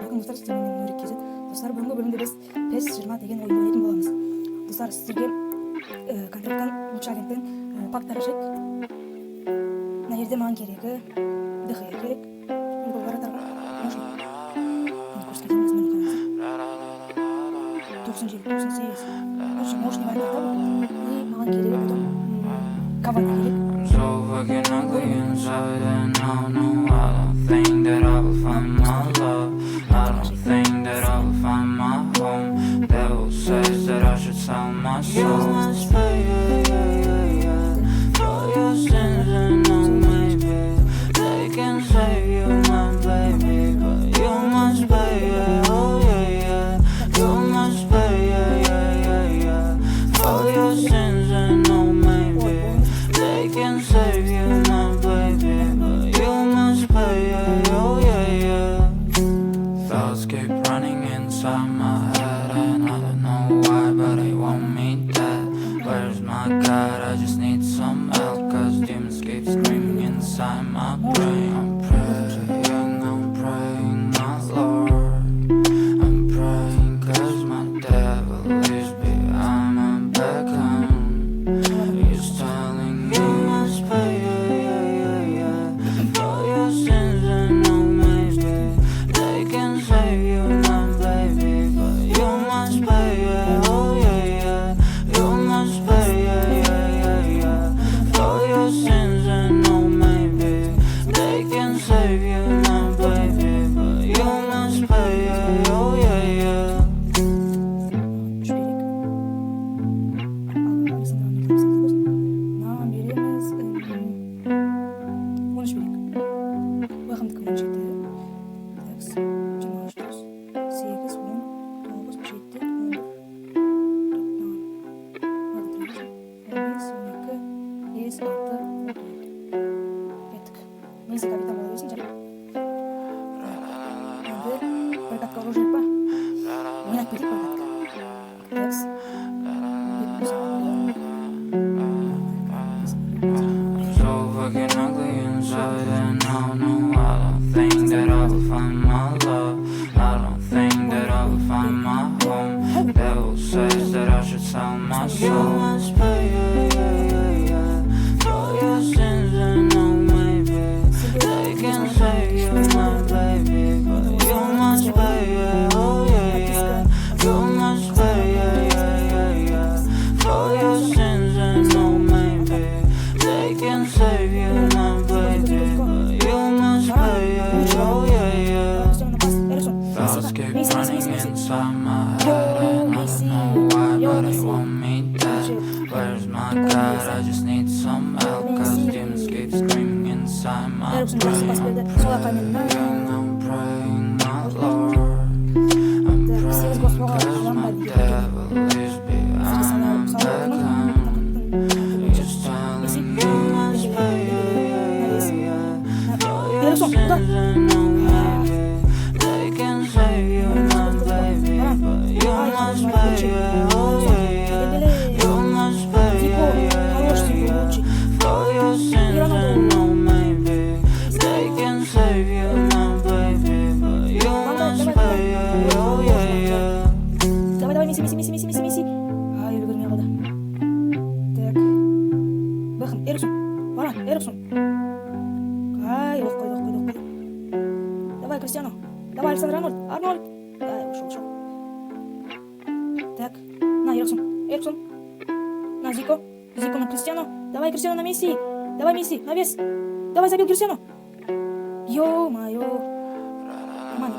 жаркын достар, сіздермен мен Нурик KZ. Достар, бүгінгі бөлімде біз PES 20 деген ойын ойнайтын боламыз. Достар, сіздерге контракттан лучший агенттен пактар ашайық. Мына жерде маған керегі ДХ керек. Бұл баратарға можно көрсетеміз, мені қараңыздар. 97, 98. Короче, можно баратарға бұл. И маған керегі потом кавана керек. So fucking ugly inside and I don't know. I don't think that I will find my love. I don't think that I will find my home. Devil says that I should sell my soul. You must pay, for your sins and no maybe. They can save you, my baby, but you must pay, oh yeah. You must pay, for your sins and no maybe. They can save you, my baby, but you must pay, oh yeah. Thoughts keep running inside my head and I don't know why, but they want me dead. Where's my God? I just need some help, cause demons keep screaming inside my brain. I'm praying, my Lord. I'm praying cause my devil is behind my back. He's telling me you must pay, for your sins and no maybe. They can save you, my baby, but you must pay, oh yeah. You must pay, for your sins and no maybe. They can save you, my baby, but you must pay, oh yeah. Прокатка оружия па? Ойнап кетейік прокатка. So fucking ugly inside and I don't know. I don't think that I will find my love. I don't think that I will find my home. Devil says that I should sell my soul. You must pay, for your sins and no maybe. They can save you, my baby, but you must pay, oh yeah. You must pay, for your sins and no maybe. They can save you, my baby, but you must pay, oh yeah. Thoughts keep running inside my head and I don't know why, but they want me dead. Where's my God? I just need some help, cause demons keep screaming inside my brain. I'm praying, my Lord. I'm praying cause my devil is behind my back. He's telling me you must pay, for your sins and no maybe. They can save you, my baby, but you must pay, oh yeah. You must pay, for your sins and no maybe. They can save you, my baby, but you must pay, oh yeah. Давай, Месси. Ай, үлгермей қалды. Так. Бахым, Эриксон. Бара, Эриксон. Ай, оқойды. Давай, Кристиано. Давай, Александр Арнольд. Ай, ушел. Так, на, Эриксон. На, Зико на Кристиано. Давай, Кристиано на Месси. Давай, Месси, навес. Давай, забил Кристиано. Ё-моё. Нормально.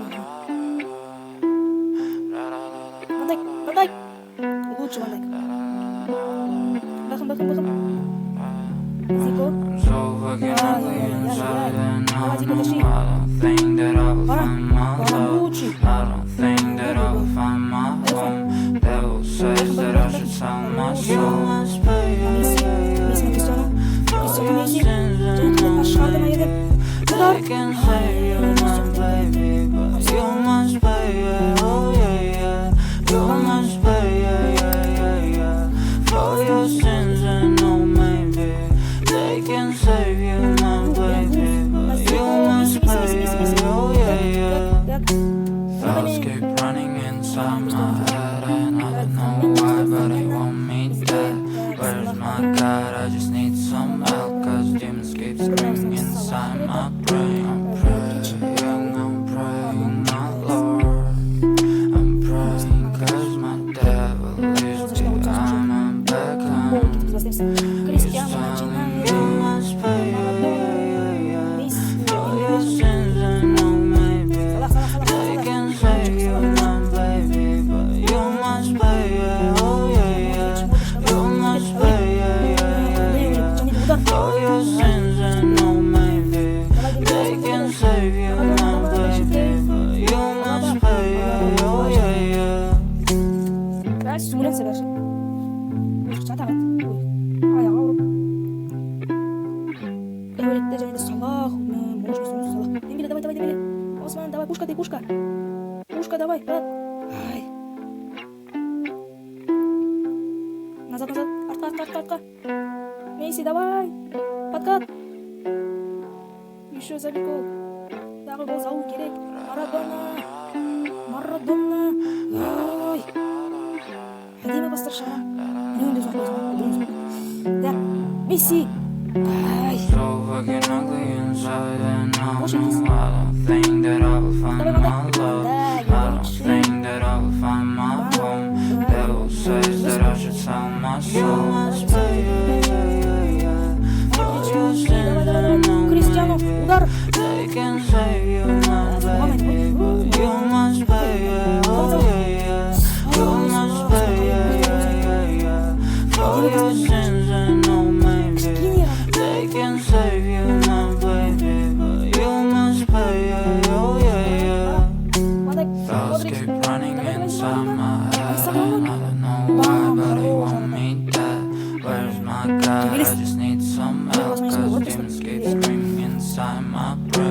Ван Дайк. Лучше Ван Дайк. Бахым. Зико. So fucking ugly inside and I don't know. I don't think that I will find my love. I don't think that I will find my home. Devil says that I should sell my soul. You must pay, for your sins and no maybe. They can save you, my baby, but you must pay, oh yeah. You must pay, for your sins and no maybe. They can save you, my baby, but you must pay, oh yeah. Thoughts keep running inside my head, and I don't know why, but they want me dead. Where's my God? I just need some help, cause demons keep screaming inside my brain. I'm praying, my Lord. I'm praying, cause my devil is me. I'm back home. Cristiano You must pay, all your sins, I know maybe they can save you, my baby, but you must pay, oh yeah. You must pay, all your sins, I know maybe they can save you, my baby, but you must pay, oh yeah. Belki sumulen seversin. Çata at. Ayağı vurup. Öğretide және де салах, можно солнцу салах. Дембеле, давай, Дембеле. Осман, давай, пушка ты, пушка. Пушка, давай, брат. Ай. Назад, артқа. Месси, давай. Подкат. Еще забей гол. Дағы гол салу керек. Марадона. Ой. Әдемі бастыр шығара. Үнінде ұзақ қойсын. Да, Месси. Ай. So fucking ugly inside, and I don't think that I will find my love. I don't think that I will find my home. Devil says that I should sell my soul. Cristiano, удар. They can save you, my baby, but you must pay, oh yeah. You must pay, for your sins, I know maybe they can save you, my baby, but you must pay, oh yeah. Thoughts keep running inside my head, and I don't know why, but they want me dead. Where's my God? I just need some help, cause demons keep screaming inside my brain.